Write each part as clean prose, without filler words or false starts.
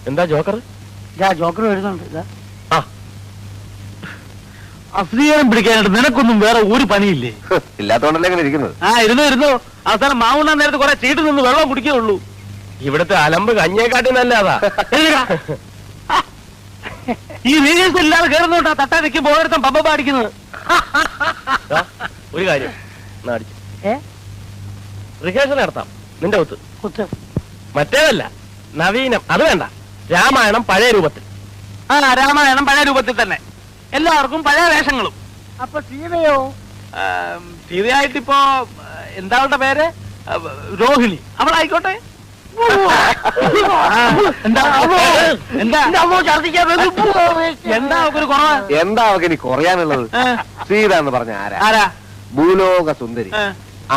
എന്താ Joker? Joker വരുന്നുണ്ട്. അശ്രീകരം പിടിക്കാനായിട്ട് നിനക്കൊന്നും വേറെ ഒരു പണിയില്ലേ? ഇല്ലാത്തോണ്ടല്ലേ ഇങ്ങനെ ഇരിക്കുന്നത്. ഇരുന്നു അവസാനം മാവുണ്ണാൻ നേരത്ത് കുറെ ചീട്ട് നിന്ന് വെള്ളം കുടിക്കുകയുള്ളൂ. ഇവിടുത്തെ അലമ്പ് കഞ്ഞേക്കാട്ടി നല്ലതാ. ഈ റീൽസ് ഇല്ലാതെ കയറുന്നോട്ടാ തട്ടാ നിൽക്കുമ്പോ ഓരോരുത്തൻ പമ്പ പാടിക്കുന്നത്. ഒരു കാര്യം റിഹേഴ്സൽ നടത്താം നിന്റെ കുത്ത്. മറ്റേതല്ല, നവീനം. അത് വേണ്ട, രാമായണം പഴയ രൂപത്തിൽ. രാമായണം പഴയ രൂപത്തിൽ തന്നെ, എല്ലാവർക്കും പഴയ വേഷങ്ങളും. അപ്പൊ സീതയോ? സീതയായിട്ടിപ്പോ എന്താ അവളുടെ പേര്? രോഹിണി. അവളായിക്കോട്ടെ. എന്താ ഒരു കുറവ്? എന്താ അവക്ക് ഇനി കുറയാനുള്ളത്? സീത എന്ന് പറഞ്ഞ ആരാ? ഭൂലോക സുന്ദരി,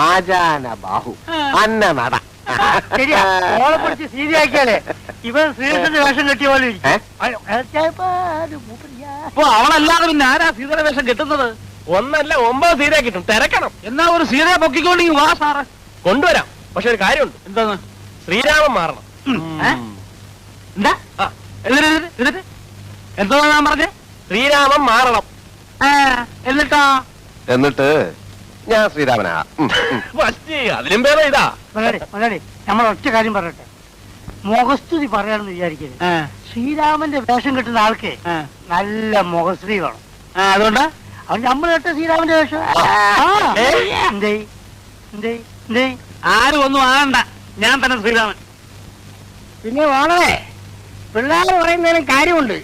ആചാന ബാഹു, അന്ന നട. ശരിയാ, ഓളെ പിടിച്ച് സീതയാക്കിയാലേ ഇവൻ ശ്രീകൃഷ്ണന്റെ വേഷം കെട്ടിയ പോലെ. അപ്പൊ അവളല്ലാതെ പിന്നെ ആരാ സീതയുടെ വേഷം കെട്ടുന്നത്? ഒന്നല്ല 9 സീതയെ കിട്ടും. തിരക്കണം. എന്നാ ഒരു സീതയെ പൊക്കിക്കൊണ്ടെങ്കിൽ വാ സാറ്, കൊണ്ടുവരാം. പക്ഷെ ഒരു കാര്യമുണ്ട്. എന്താന്ന്? ശ്രീരാമൻ മാറണം. എന്താ എന്തോ ഞാൻ പറഞ്ഞേ? ശ്രീരാമൻ മാറണം. എന്നിട്ട് ഞാൻ ശ്രീരാമനാ. അതിലും പേരെ ഇതാ. നമ്മൾ ഒറ്റ കാര്യം പറയട്ടെ, മുഖസ്തുതി പറയാണെന്ന് വിചാരിക്കരുത്. ശ്രീരാമന്റെ വേഷം കിട്ടുന്ന ആൾക്ക് നല്ല മുഖസ്തുതി വേണം. അതുകൊണ്ട് അവൻ നമ്മൾ കേട്ട ശ്രീരാമന്റെ വേഷം. ആരും ഒന്നും ആകണ്ട, ഞാൻ തന്നെ ശ്രീരാമൻ. പിന്നെ വേണമേ, പിള്ളേർ പറയുന്നതിനും കാര്യമുണ്ട്.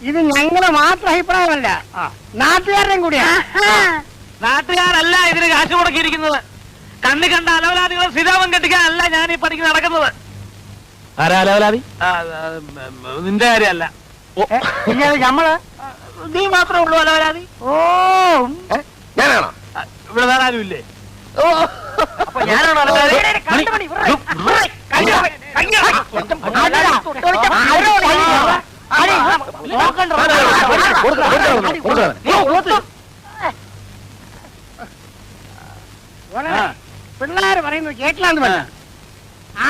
ഇത് ഞങ്ങളുടെ മാത്രം അഭിപ്രായമല്ല, നാട്ടുകാരുടെയും കൂടിയാണ്. നാട്ടുകാരല്ല ഇതിന് കാശ് മുടക്കിയിരിക്കുന്നത്. കണ്ണി കണ്ട അലവലാദികളെ ശ്രീരാമൻ കെട്ടിക്കാനല്ല ഞാൻ ഈ പണിക്ക് നടക്കുന്നത്. ആരാ അലവലാദി? നിന്റെ കാര്യമല്ല. പിന്നെ നമ്മള് നീ മാത്രമേ ഉള്ളൂ അലവലാദി. ഞാനാണോ? ഇവിടെ വേറെ ആരും ഇല്ലേ? അപ്പൊ ഞാനാണോ അലവലാദി? പിള്ളേര് പറയുന്നു കേട്ടില്ലാന്ന് പറഞ്ഞു.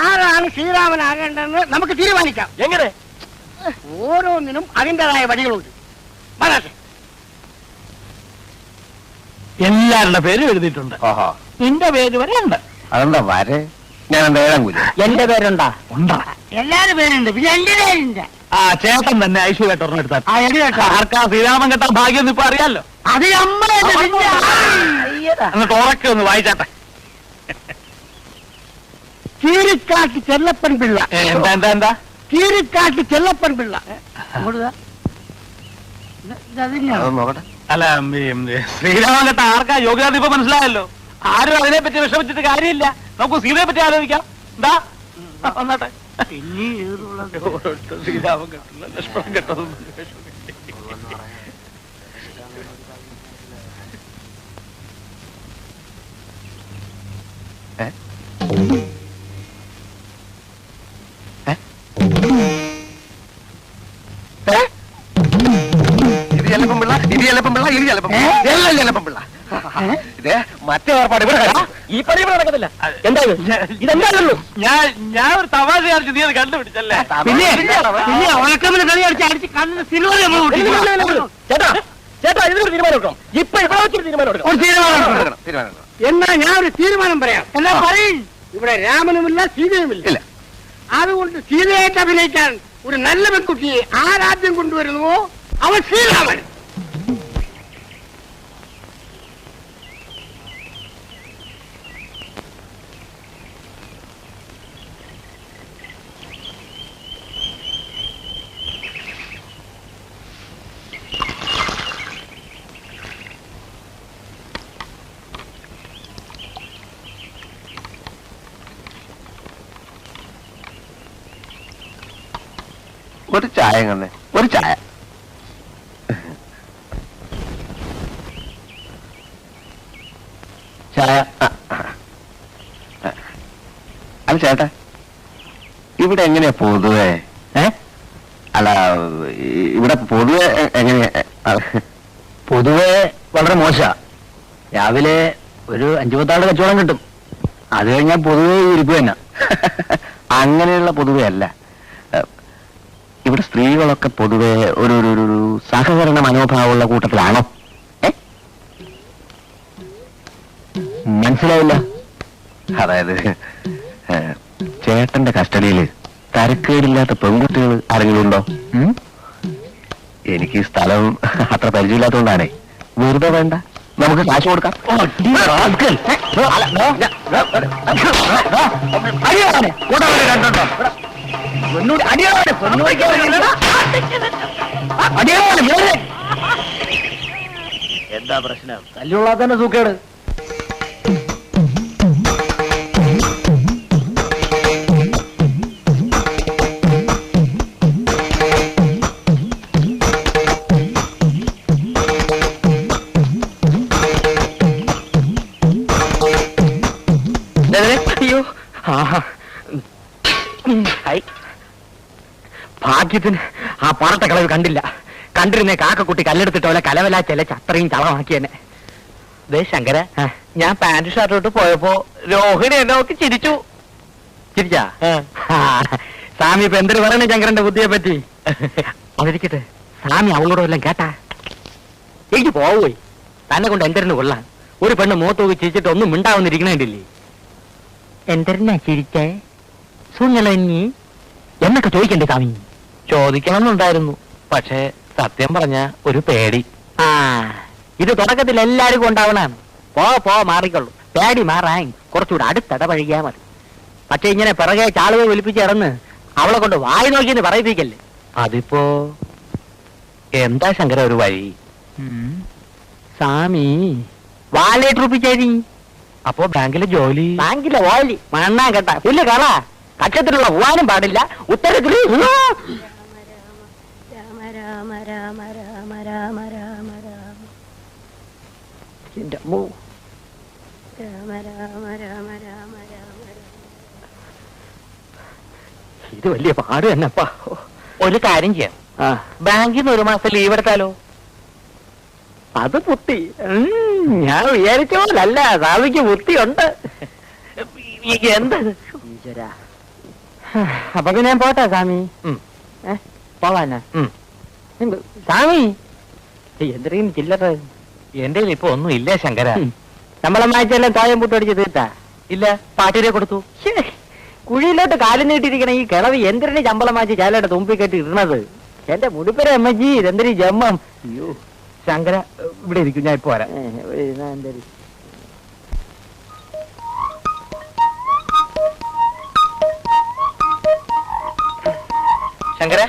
ആരാണ് ശ്രീരാമനാകേണ്ടതെന്ന് നമുക്ക് തീരുമാനിക്കാം. എങ്ങനെ? ഓരോന്നിനും അതിൻ്റെതായ വഴികളുണ്ട്. എല്ലാവരുടെ പേരും എഴുതിയിട്ടുണ്ട്. നിന്റെ പേര് വരെ ഉണ്ട്. അതെന്താ വരെ? ഞാൻ എന്താ ഏഴാം കൂലി? എന്റെ പേരുണ്ടാ? ഉണ്ടാ. എല്ലാരും പേരുണ്ട്. പിന്നെ എന്റെ പേരുണ്ട്. ചേട്ടൻ തന്നെ ഐശ്വര്യായിട്ട് ഒരെണ്ണം എടുത്താൽ. ആർക്കാ ശ്രീരാമൻ കെട്ടാൻ ഭാഗ്യം ഇപ്പൊ അറിയാലോ. അത് എന്നിട്ട് ഉറക്കെ ഒന്ന് വായിച്ചാട്ടെ. കീരിക്കാട്ട് ചെല്ലപ്പൻ പിള്ള. എന്താ? കീരിക്കാട്ട് ചെല്ലപ്പൻ പിള്ള. അല്ല, ശ്രീരാമൻ കെട്ട ആർക്കാ യോഗ്യത ഇപ്പൊ മനസ്സിലായല്ലോ. ആരും അതിനെ പറ്റി വിഷമിച്ചിട്ട് കാര്യമില്ല. നമുക്ക് സീതയെ പറ്റി ആലോചിക്കാം. എന്താ വന്നാട്ടെ. ശ്രീരാമൻ കെട്ടില്ല, ലക്ഷ്മണൻ കെട്ടത്. മറ്റേ ഏർപ്പാട് ഇവിടെ ഈ പണി ഇവിടെ നടക്കത്തില്ല. എന്തായാലും ഇതെന്തായാലും ഞാൻ ഒരു തമാശ കാണിച്ച് നീ അത് കണ്ടുപിടിച്ചല്ലേ. പിന്നെ കളി അടിച്ച് കണ്ണിന് സിനിമ ചേട്ടാ ഇതിനൊരു തീരുമാനം എടുക്കണം. ഇപ്പൊ ഇവിടെ വെച്ചൊരു തീരുമാനം എടുക്കണം. എന്നാ ഞാൻ ഒരു തീരുമാനം പറയാം. എന്നാ പറയും. ഇവിടെ രാമനുമില്ല സീതയുമില്ല. അതുകൊണ്ട് സീതയായിട്ട് അഭിനയിക്കാൻ ഒരു നല്ല പെൺകുട്ടിയെ ആരാദ്യം കൊണ്ടുവരുന്നുവോ അവൻ ശ്രീരാമൻ. ഒരു ചായ കണ്ണേ, ഒരു ചായ. ചായ. അല്ല ചേട്ടാ, ഇവിടെ എങ്ങനെയാ പൊതുവെ? അല്ല, ഇവിടെ പൊതുവെ എങ്ങനെയാ? പൊതുവെ വളരെ മോശ. രാവിലെ ഒരു 5-10 കച്ചവടം കിട്ടും. അത് കഴിഞ്ഞാൽ പൊതുവെ ഇരിപ്പ് തന്നെ. അങ്ങനെയുള്ള പൊതുവെ അല്ല. ഇവിടെ സ്ത്രീകളൊക്കെ പൊതുവെ ഒരു സഹകരണ മനോഭാവമുള്ള കൂട്ടത്തിലാണോ? മനസ്സിലായില്ല. അതായത് ചേട്ടന്റെ കസ്റ്റഡിയില് തരക്കേടില്ലാത്ത പെൺകുട്ടികൾ ആരെങ്കിലും ഉണ്ടോ? എനിക്ക് ഈ സ്ഥലം അത്ര പരിചയമില്ലാത്തതുകൊണ്ടാണേ. വെറുതെ വേണ്ട, നമുക്ക് കാശ് കൊടുക്കാം. എന്താ പ്രശ്നം? തല്ലുള്ള തന്നെ സൂക്കേട്. ഭാഗ്യത്തിന് ആ പാറട്ട കളവ് കണ്ടില്ല. കണ്ടിരുന്നേ കാക്കക്കുട്ടി കല്ലെടുത്തിട്ടോലെ കലവലാച്ചല്ല അത്രയും ചളമാക്കി തന്നെ. ദേ ശങ്കര, ഞാൻ പാന്റ് ഷർട്ട് ഇട്ട് പോയപ്പോ രോഹിണി എന്നെ നോക്കി ചിരിച്ചു. ചിരിച്ചാ? സ്വാമി ഇപ്പൊ എന്തൊരു പറയണേ ശങ്കരന്റെ ബുദ്ധിയെ പറ്റി? അതിരിക്കട്ടെ, സ്വാമി അവളോട് വല്ലതും കേട്ടാ? എനിക്ക് പോവുകയെ തന്നെ കൊണ്ട് എന്തിനു കൊള്ളാൻ. ഒരു പെണ്ണ് മൂത്തോക്കി ചിരിച്ചിട്ട് ഒന്നും മിണ്ടാവുന്നിരിക്കണേണ്ടില്ലേ? എന്തിനാ ചിരിച്ചേ? സുഞ്ഞളഞ്ഞി എന്നൊക്കെ ചോദിക്കണ്ടേ സ്വാമി? ചോദിക്കണമെന്നുണ്ടായിരുന്നു, പക്ഷേ സത്യം പറഞ്ഞ ഒരു പേടി. ആ, ഇത് തുടക്കത്തിൽ എല്ലാവർക്കും ഉണ്ടാവണാണ്. പോ മാറിക്കൊള്ളു. പേടി മാറാൻ കുറച്ചുകൂടെ അടുത്തിടപഴകിയാ മതി. പക്ഷെ ഇങ്ങനെ പിറകെ ചാളുകൾ വിളിപ്പിച്ച് ഇറന്ന് അവളെ കൊണ്ട് വായി നോക്കിയെന്ന് പറയിപ്പിക്കല്ലേ. അതിപ്പോ എന്താ ശങ്കര ഒരു വഴി? സ്വാമി വാലേറ്റ് റുപ്പിച്ചേരി. അപ്പോ ബാങ്കിലെ ജോലി? ബാങ്കിലെ ഓലി മണ്ണാ കേട്ടാ പുല്ല് കള. കക്ഷത്തിലുള്ള പോവാനും പാടില്ല. ഉത്തരത്തിൽ രാമ രാമ രാമ രാമ രാമ രാമ രാമ എന്റെ അമ്മോ. രാമ രാമ രാമ രാമ രാമ ഇത് വലിയ പാട് തന്നെപ്പാ. ഒരു കാര്യം ചെയ്യാം, ബാങ്കിൽ നിന്ന് ഒരു മാസം ലീവ് എടുത്താലോ? അത് ബുദ്ധി. ഞാൻ വിചാരിച്ച പോലല്ല, സ്വാമിക്ക് ബുദ്ധിയുണ്ട്. എന്ത് ഈശ്വരാ. അപ്പൊ പിന്നെ ഞാൻ പോട്ടെ സ്വാമി. പോവാനാ സ്വാമി? എന്തെങ്കിലും ചില്ലറ എന്റെ ഇപ്പൊ ഒന്നും ഇല്ല ശങ്കര. നമ്മളെ മാച്ചെല്ലാം തായം പൂട്ടടിച്ച് തീർത്താ? ഇല്ല, പാട്ടിനെ കൊടുത്തു. കുഴിയിലോട്ട് കാലം നീട്ടിരിക്കണ ഈ കിളവ് എന്തിനു ശമ്പളം മാറ്റി ചാലയുടെ തുമ്പി കെട്ടി ഇടണത്? എന്റെ മുടിപ്പര അമ്മജി, ഇതെന്തൊരു ജമ്മം. അയ്യോ ശങ്കര ഇവിടെ ഇരിക്കും, ഞാൻ ഇപ്പൊ വരാം. ശങ്കര,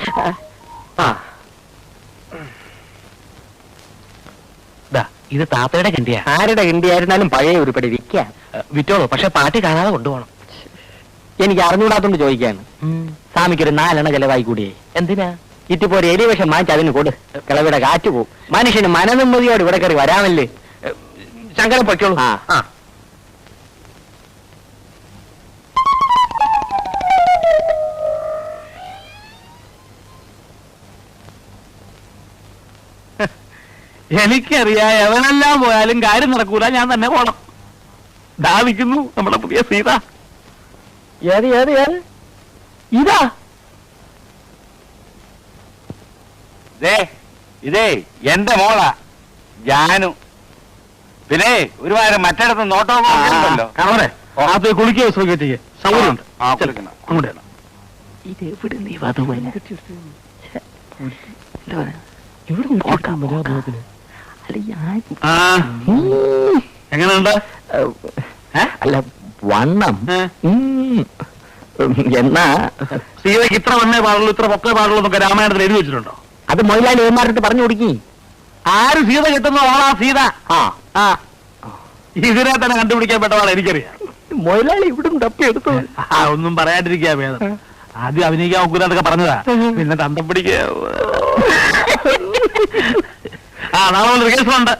ഇത് താത്തയുടെ കിണ്ടിയാ. ആരുടെ കിണ്ടിയായിരുന്നാലും പഴയ ഉരുപ്പടി വിൽക്കാം. വിറ്റോളൂ, പക്ഷെ പാട്ടി കാണാതെ കൊണ്ടുപോകണം. എനിക്ക് അറിഞ്ഞൂടാത്തോണ്ട് ചോദിക്കാണ്. സ്വാമിക്കൊരു 4 എണ്ണ ചെലവായി കൂടിയേ. എന്തിനാ? ഇത്തിപ്പോ ഒരു എലി വിഷം വാങ്ങിച്ച് അതിന് കൊടു. കിളവിടെ കാറ്റ് പോവും. മനുഷ്യന് മനനിമ്മതിയോട് ഇവിടെ കയറി വരാമല്ലേ. ശങ്കരൻ പൊയ്ക്കോളൂ. എനിക്കറിയാം, എവനെല്ലാം പോയാലും കാര്യം നടക്കൂല, ഞാൻ തന്നെ പോണം. ദാവിക്കുന്നു നമ്മുടെ പുതിയ സീത. ഏത് ഏത് ഏത് ഇതാ? ഇതേ എന്റെ മോളാ ജാനു. പിന്നെ ഒരു വാരം മറ്റിടത്ത് നോട്ടമല്ലോ. അത് കുളിക്കുക ശ്രമിക്കുക സൗകര്യമുണ്ട്. ഇത് എവിടെ നീ വധുവല്ല? എങ്ങനെയുണ്ട്? അല്ല വണ്ണം എന്നാ സീതയ്ക്ക് ഇത്ര വണ്ണേ പാടുള്ളൂ, ഇത്ര പൊക്കേ പാടുള്ളൂ എന്നൊക്കെ രാമായണത്തിൽ എഴുതി വെച്ചിട്ടുണ്ടോ? അത് മൊയിലാളി ഏമാരുടെ പറഞ്ഞു കൊടുക്കി. ആര് സീത കിട്ടുന്ന ആളാ സീത. ഇതിനെ തന്നെ കണ്ടുപിടിക്കാൻ പെട്ടതാണ് എനിക്കറിയാം. മൊയിലാളി ഇവിടും തപ്പി എടുത്തു. ഒന്നും പറയാണ്ടിരിക്കാ ഭേദം. ആദ്യം അഭിനയിക്കാൻ ഒക്കൂലൊക്കെ പറഞ്ഞതാ, പിന്നെ തന്തം പിടിക്കുക. നാളെ റിഹേഴ്സലുണ്ട്.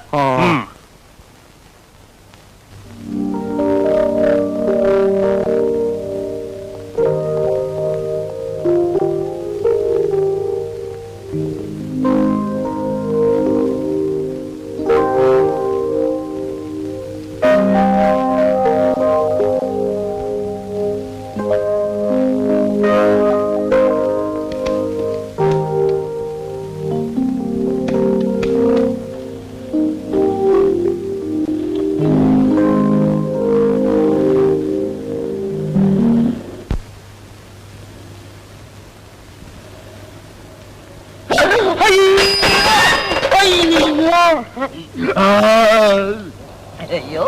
അയ്യോ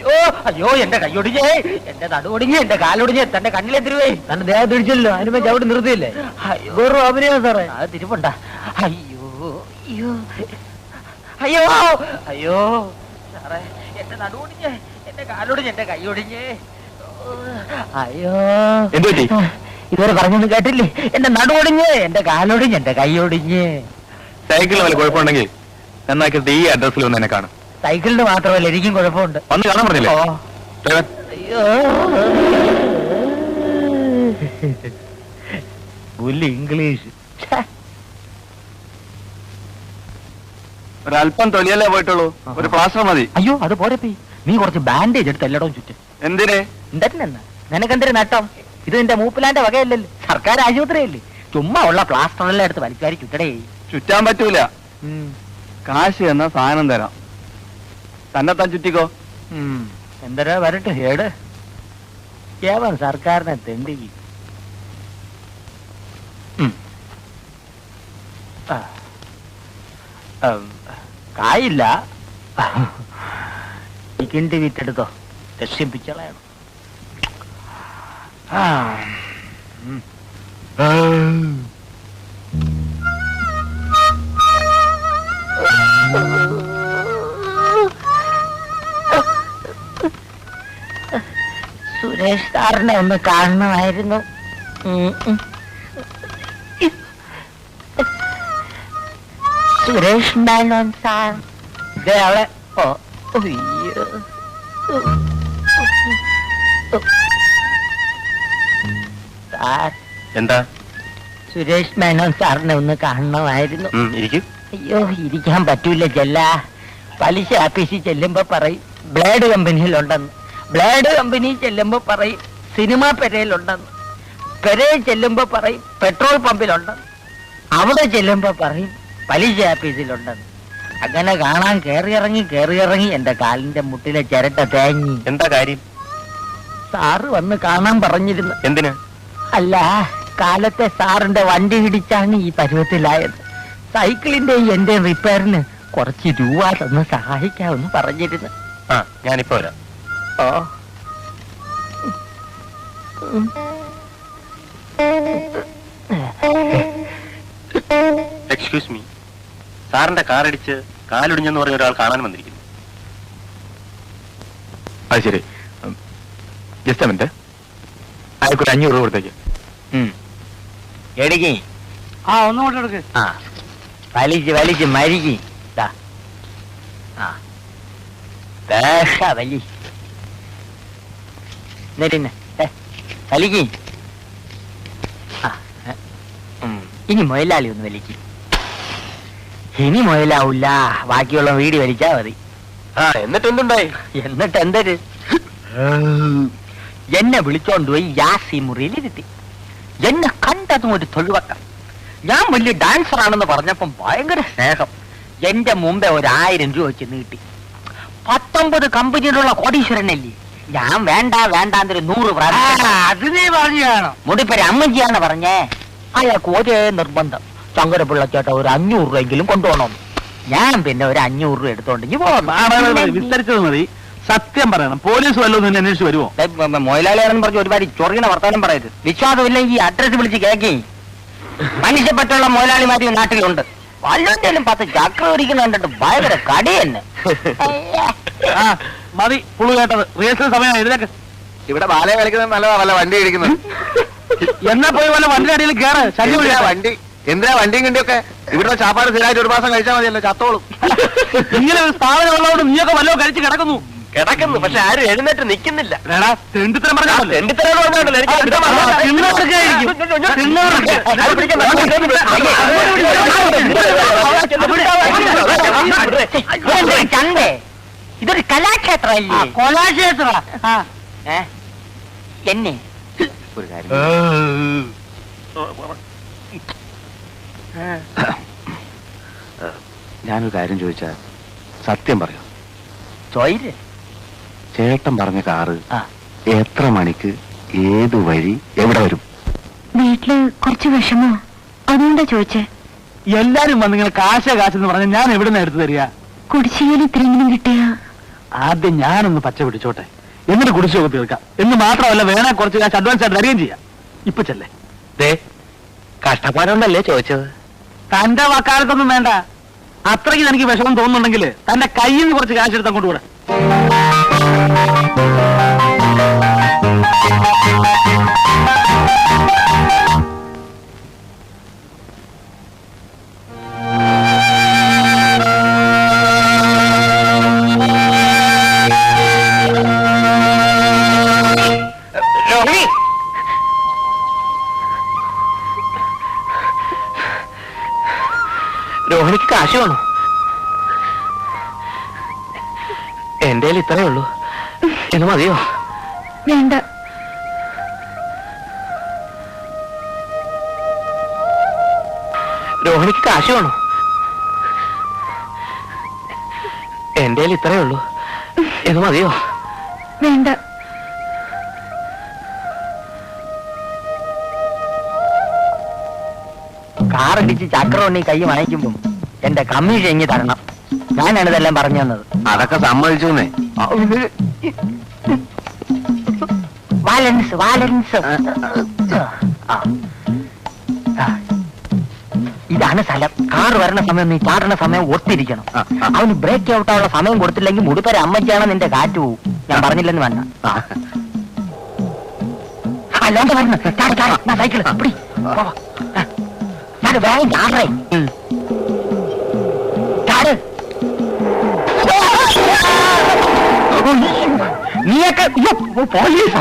അയ്യോ അയ്യോ എന്റെ കൈയൊടിഞ്ഞേ, എന്റെ നടുവൊടിഞ്ഞ്, എന്റെ കാലൊടിഞ്ഞ്, തന്റെ കണ്ണിലെത്തിരുവേ, തന്റെ ദേഹം തിരിച്ചല്ലോ, അതിനുമ്പോ ചവിട്ടി നിർത്തിയില്ലേ? വെറും അഭിനയം സാറേ, അത് തിരുപ്പണ്ട. അയ്യോ അയ്യോ അയ്യോ അയ്യോ സാറേ, എന്റെ നടുവൊടിഞ്ഞ്, എന്റെ കാലൊടിഞ്ഞ്, എന്റെ കൈയൊടിഞ്ഞ്. അയ്യോ എന്തുപറ്റി? ഇതുവരെ പറഞ്ഞൊന്നും കേട്ടില്ലേ? എന്റെ നടുവൊടിഞ്ഞ്, എന്റെ കാലൊടിഞ്ഞ്, എന്റെ കൈയൊടിഞ്ഞ്. സൈക്കിളിന് വല്ല കുഴപ്പമുണ്ടെങ്കിൽ എന്നാക്കിയിട്ട് ഈ അഡ്രസ്സിൽ ഒന്ന് എന്നെ കാണും. സൈക്കിളിന് മാത്രമല്ല, എനിക്കും കുഴപ്പമുണ്ട്. വന്ന് കാണാൻ പറഞ്ഞില്ലേ? ഓ. ഡ്രൈവർ, അയ്യോ പുല്ല് ഇംഗ്ലീഷ്. ഒരല്പം തൊലിയല്ലേ പോയിട്ടുള്ളൂ, ഒരു പ്ലാസ്റ്റർ മതി. അയ്യോ അത് പോരപ്പി, നീ കുറച്ച് ബാൻഡേജ് എടുത്ത് എല്ലായിടവും ചുറ്റും. എന്തിനെ? എന്താ നിനക്കെന്തൊരു നട്ടം? ഇത് നിന്റെ മൂപ്പിലാന്റെ വകയല്ലല്ലോ, സർക്കാർ ആശുപത്രിയല്ലേ. ചുമ്മാ ഉള്ള പ്ലാസ്റ്ററെല്ലാം എടുത്ത് വലിക്കാരി ചുറ്റടേ. ചുറ്റാൻ പറ്റൂല. കാശ് എന്ന സാധനം തരാം, തന്നെ താൻ ചുറ്റിക്കോ. എന്തരാ വരട്ടെ ഹേട്, കേവൻ സർക്കാരിനെ തെണ്ടി. കായില്ല, ഈ കിണ്ടി വിറ്റെടുത്തോ, രക്ഷിപ്പിച്ചളയണം. സുരേഷ് സാറിനെ ഒന്ന് കാണണമായിരുന്നു. സുരേഷ് മേനോൻ സാർ ദേ അവിടെ. ഓ അയ്യോ സാർ, എന്താ? സുരേഷ് മേനോൻ സാറിനെ ഒന്ന് കാണണമായിരുന്നു. ഇരിക്കും. അയ്യോ ഇരിക്കാൻ പറ്റൂല ചെല്ല. പലിശ ആഫീസിൽ ചെല്ലുമ്പോ പറയും ബ്ലേഡ് കമ്പനിയിലുണ്ടെന്ന്, ബ്ലേഡ് കമ്പനി ചെല്ലുമ്പോ പറയും സിനിമാ പെരയിലുണ്ടെന്ന്, പെരയിൽ ചെല്ലുമ്പോ പറയും പെട്രോൾ പമ്പിലുണ്ടെന്ന്, അവിടെ ചെല്ലുമ്പോ പറയും പലിശ ആഫീസിലുണ്ടെന്ന്. അങ്ങനെ കാണാൻ കേറിയിറങ്ങി എന്റെ കാലിന്റെ മുട്ടിലെ ചിരട്ട തേങ്ങി. എന്താ കാര്യം? സാറ് വന്ന് കാണാൻ പറഞ്ഞിരുന്നു. എന്തിന്? അല്ല, കാലത്തെ സാറിന്റെ വണ്ടി ഇടിച്ചാണ് ഈ പരുവത്തിലായത്. സൈക്കിളിന്റെ എന്റെ റിപ്പയറിന് കുറച്ച് രൂപ തന്ന് സഹായിക്കാമെന്ന് പറഞ്ഞിരുന്നു. ആ, ഞാനിപ്പോ വരാം. ഓ എക്സ്ക്യൂസ് മീ, സാറിന്റെ കാറടിച്ച് കാലൊടിഞ്ഞെന്ന് പറഞ്ഞ ഒരാൾ കാണാൻ വന്നിരിക്കുന്നു. അത് ശരി, ജസ്റ്റ് മിനിറ്റ്, അയാൾക്കൊരു 500 രൂപ കൊടുത്തേക്ക്. എടുക്കി. ആ ഒന്നും കൊണ്ടെടുക്ക്. ആ വലിച്ച് മരിക്കി. വലി വലിക്ക്. ഇനി മുയലാളി ഒന്ന് വലിക്ക്. ഇനി മുയലാവൂല, ബാക്കിയുള്ള വീടി വലിച്ചാ മതി. ആ, എന്നിട്ട് എന്തുണ്ടായി? എന്നിട്ട് എന്തൊരു എന്നെ വിളിച്ചോണ്ട് പോയി യാസി മുറിയിലിരുത്തി. എന്നെ കണ്ടതും ഒരു തൊഴിവക്കം. ഞാൻ വലിയ ഡാൻസർ ആണെന്ന് പറഞ്ഞപ്പം ഭയങ്കര സ്നേഹം. എന്റെ മുമ്പേ 1000 രൂപ വെച്ച് നീട്ടി. 19 കമ്പനിയിലുള്ള കോടീശ്വരനല്ലേ ഞാൻ. വേണ്ടാന്നൊരു 100 പ്രാവശ്യം അത് നീ പറഞ്ഞു കാണും. മുടിപ്പേര് അമ്മജിയാണ് പറഞ്ഞേ. അയാൾക്ക് ഒരേ നിർബന്ധം, ശങ്കരപിള്ള ചേട്ടാ ഒരു 500 രൂപയെങ്കിലും കൊണ്ടുപോകണം. ഞാൻ പിന്നെ ഒരു 500 രൂപ എടുത്തോണ്ടെങ്കിൽ വിസ്തരിച്ചത് മതി. സത്യം പറയണം, പോലീസ് വല്ലതും നിന്നെ അന്വേഷിച്ച് വരുമോ? മൊയിലാളിയാണെന്ന് പറഞ്ഞ് ഒരുപാട് ചൊറിയുന്ന വർത്താനം പറയരുത്. വിശ്വാസമില്ലെങ്കിൽ ഈ അഡ്രസ് വിളിച്ച് കേക്കി. മനുഷ്യപ്പെട്ടുള്ള മൊയിലാളിമാരി നാട്ടിലുണ്ട്. വല്ലതിലും 10 ചക്ര ഒരിക്കുന്ന കണ്ടിട്ട് ഭയങ്കര കടി തന്നെ. മതി പുളു കേട്ടത്. റിഹേഴ്സൽ സമയം എഴുതേക്ക്. ഇവിടെ ബാലയെ കളിക്കുന്നത് നല്ലതാ, വല്ല വണ്ടി ഇടിക്കുന്നത്. എന്നാ പോയി വല്ല വണ്ടി അടിയിൽ കയറ്. ശല്യം വണ്ടി എന്തിനാ വണ്ടിയും കണ്ടിയൊക്കെ? ഇവിടുത്തെ ചാപ്പാട് സ്ഥിരമായിട്ട് 1 മാസം കഴിച്ചാൽ മതിയല്ലോ, ചത്തോളും. ഇങ്ങനെ ഒരു സ്ഥാപനം ഉള്ളതുകൊണ്ട് നീയൊക്കെ വല്ലതും കഴിച്ച് കിടക്കുന്നു. പക്ഷെ ആരും എഴുന്നേറ്റ് നിൽക്കുന്നില്ല. തെണ്ടിത്തരം പറഞ്ഞാൽ ചന്തേ, ഇതൊരു കലാക്ഷേത്രമല്ലേ? കൊലാക്ഷേത്ര എന്നെ ഒരു കാര്യം, ഞാനൊരു കാര്യം ചോദിച്ചാൽ സത്യം പറയാം. ചോയിര്. ചേട്ടൻ പറഞ്ഞ കാറ് എത്ര മണിക്ക്, ഏത് വഴി, എവിടെ വരും? വീട്ടില് കുറച്ച് വിഷമോ, അതുകൊണ്ടാ ചോദിച്ചേ. എല്ലാരും വന്നിങ്ങനെ കാശെന്ന് പറഞ്ഞ ഞാൻ എവിടെ നിന്ന് എടുത്തു തരിക? കുടിശ്ശികയിൽ ഇത്രയെങ്കിലും കിട്ടിയ ആദ്യം ഞാനൊന്ന് പച്ച പിടിച്ചോട്ടെ, എന്നിട്ട് കുടിശ്ശിക തീർക്കാം. എന്ന് മാത്രമല്ല, വേണേ കുറച്ച് കാശ് അഡ്വാൻസ് ആയിട്ട് തരികയും ചെയ്യാം. ഇപ്പൊ ചെല്ലേ. കഷ്ടപ്പാടുണ്ടല്ലേ ചോദിച്ചത്? തന്റെ വക്കാലത്തൊന്നും വേണ്ട. അത്രയ്ക്ക് എനിക്ക് വിഷമം തോന്നുന്നുണ്ടെങ്കിൽ തന്റെ കയ്യിൽ നിന്ന് കുറച്ച് കാശ് എടുത്ത് അങ്ങോട്ട് കൂടെ. രോഹിണിക്ക് കാശ് വേണോ? എന്റെ കയ്യിൽ ഇത്രയേ ഉള്ളൂ. ഇത് മതിയോ? വേണ്ട. രോഹിണിക്ക് കാശ് വേണോ? എന്റെ കയ്യിൽ ഇത്രയേ ഉള്ളൂ. ഇത് മതിയോ? വേണ്ട. കാറടിച്ച് ചക്രവണ്ണി കൈ വാങ്ങിക്കുമ്പോ എന്റെ കമ്മീഷൻ എങ്ങി തരണം. ഞാനാണ് ഇതെല്ലാം പറഞ്ഞു തന്നത്. അതൊക്കെ സമ്മതിച്ചൂന്നേ. വാലൻസ് വാലൻസ്. ഇതാണ് സ്ഥലം. കാറ് വരണ സമയം നീ ചാടണ സമയം ഒത്തിരിക്കണം. അവന് ബ്രേക്ക് ഔട്ടാനുള്ള സമയം കൊടുത്തില്ലെങ്കിൽ മുടിപ്പര അമ്മയ്ക്കാണ് നിന്റെ കാറ്റ് പോവും. ഞാൻ പറഞ്ഞില്ലെന്ന് വേണ്ട. അല്ലാണ്ട് വരണം. സൈക്കിൾ പിടി. വേഗം ചാടേ. ചാട്. നീയൊക്കെ പോലീസാ?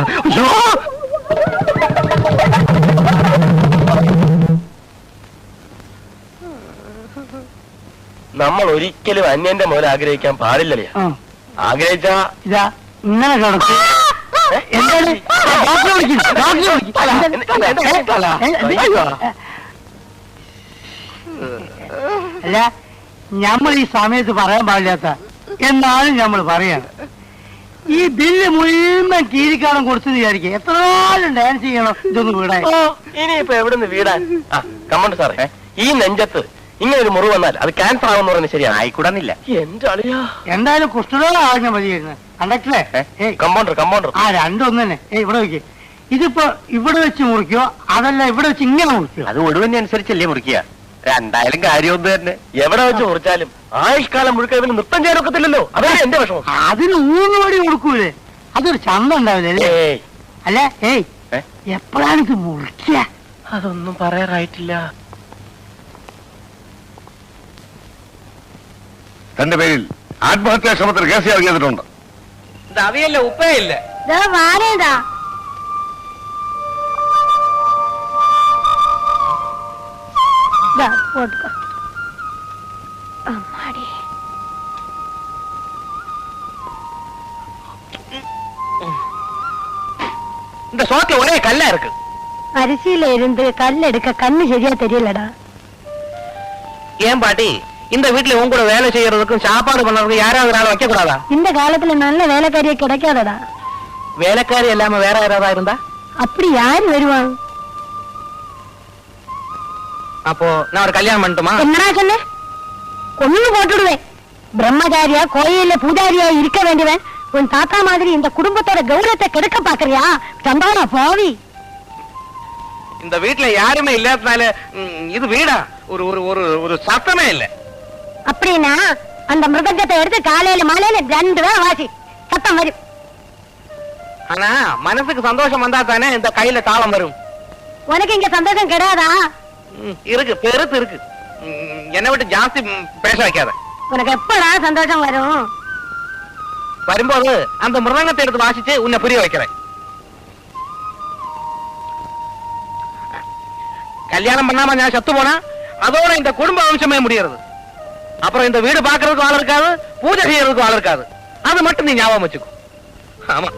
നമ്മൾ ഒരിക്കലും അന്യന്റെ മുതൽ ആഗ്രഹിക്കാൻ പാടില്ലല്ലേ? ആഗ്രഹിച്ചാ ഇതാ ഇങ്ങനെ കിടക്കും. അല്ല, നമ്മൾ ഈ സമയത്ത് പറയാൻ പാടില്ലാത്ത എന്നാലും നമ്മൾ പറയാണ്. ഈ ബില്ല് മുഴുവൻ കീരിക്കാണം കൊടുത്തു വിചാരിക്കുക. എത്ര നാളും ഡാൻസ് ചെയ്യണം ഇതൊന്ന് വീടാൻ. ഇനിയിപ്പോ എവിടുന്ന് വീടാൻ? കമണ്ട് സാറേ, ഈ നെഞ്ചത്ത് ഇങ്ങനെ ഒരു മുറിവ് വന്നാൽ അത് ക്യാൻസർ ആവുമെന്ന് പറയുന്നത് ശരിയാണ്. ആയിക്കൂടാന്നില്ല. എന്റെ അളിയാ, എന്തായാലും കുഷ്ഠരോഗം ആവശ്യം മതിയായിരുന്നു. കണ്ടക്ടറേ, കമ്പൗണ്ടർ ആ രണ്ടൊന്നു തന്നെ. ഇവിടെ വെക്ക്. ഇതിപ്പോ ഇവിടെ വെച്ച് മുറിക്കോ അതല്ല ഇവിടെ വെച്ച് ഇങ്ങനെ മുറിക്കോ? അത് ഒഴിവിനനുസരിച്ചല്ലേ മുറിക്കുക. രണ്ടായാലും കാര്യമൊന്നും തന്നെ. എവിടെ വെച്ച് മുറിച്ചാലും ആയുഷ്കാലം മുഴുക്ക ഇവന് നൃത്തം ചെയ്യാൻ ഒക്കത്തില്ലല്ലോ. അതാണ് എന്റെ വിഷമം. അതിന് 3 പടി കൊടുക്കൂലേ? അതൊരു ചന്ത ഉണ്ടാവില്ലേ? അല്ല, എപ്പോഴാണ് ഇത് മുറിക്കുക? അതൊന്നും പറയാറായിട്ടില്ല. തന്റെ പേരിൽ ആത്മഹത്യാ ശ്രമത്തിൽ കേസ് ഇറങ്ങിയിട്ടുണ്ട്. അവയല്ല ഉപ്പയില്ല. വാരേതാ പോട്ട്ക്കോ. അമ്മാടി இந்த சோத்துல ஒரே கல்லா இருக்கு. அரிசியில இருந்து கல் எடுக்க கண்ணு சரியா தெரியலடா. ஏன் பாட்டி, இந்த வீட்டுல உன் கூட வேலை செய்யறதுக்கும் சாப்பாடு பண்றதுக்கும் யாராவது ஆளை வைக்க கூடாதா? இந்த காலத்துல நல்ல வேலைக்காரியே கிடைக்காதடா. வேலைக்காரி இல்லாம வேற யாராவது இருந்தா? அப்படி யாரு வருவாங்க? அப்போ நான் ஒரு கல்யாணம் பண்ணட்டுமா? என்னடா சொன்ன? கொன்னு போட்டுடுவேன். பிரம்மச்சாரியா கோயில்ல பூஜாரியா இருக்க வேண்டியவன் உன் தாத்தா மாதிரி இந்த குடும்பத்தோட கௌரவத்தை கெடுக்க பாக்குறியா? சம்பாடா போவி. இந்த வீட்டுல யாருமே இல்லாதனால இது வீடா? ஒரு ஒரு ஒரு ஒரு சத்தமே இல்ல. அப்படின்னா அந்த மிருதங்கத்தை எடுத்து காலையில மாலையில 2 வேளை வாசி, சத்தம் வரும். ஆனா மனசுக்கு சந்தோஷம் வந்தா தானே இந்த கையில தாளம் வரும். உனக்கு இங்க சந்தோஷம் கிடையாதா? இருக்கு, பெருத்து இருக்கு. என்னை விட்டு ஜாஸ்தி பேச வைக்காத. உனக்கு எப்படா சந்தோஷம் வரும்? வரும்போது அந்த மிருதங்கத்தை எடுத்து வாசிச்சு உன்னை புரிய வைக்கிறேன். கல்யாணம் பண்ணாம நான் செத்து போனா அதோட இந்த குடும்ப வம்சமே முடியறது. அப்புறம் இந்த வீடு பாக்குறதுக்கு ஆள் இருக்காது, பூஜை செய்யறதுக்கு ஆள் இருக்காது. அது மட்டும் நீ ஞாபகம் வச்சுக்கோ. ஆமா.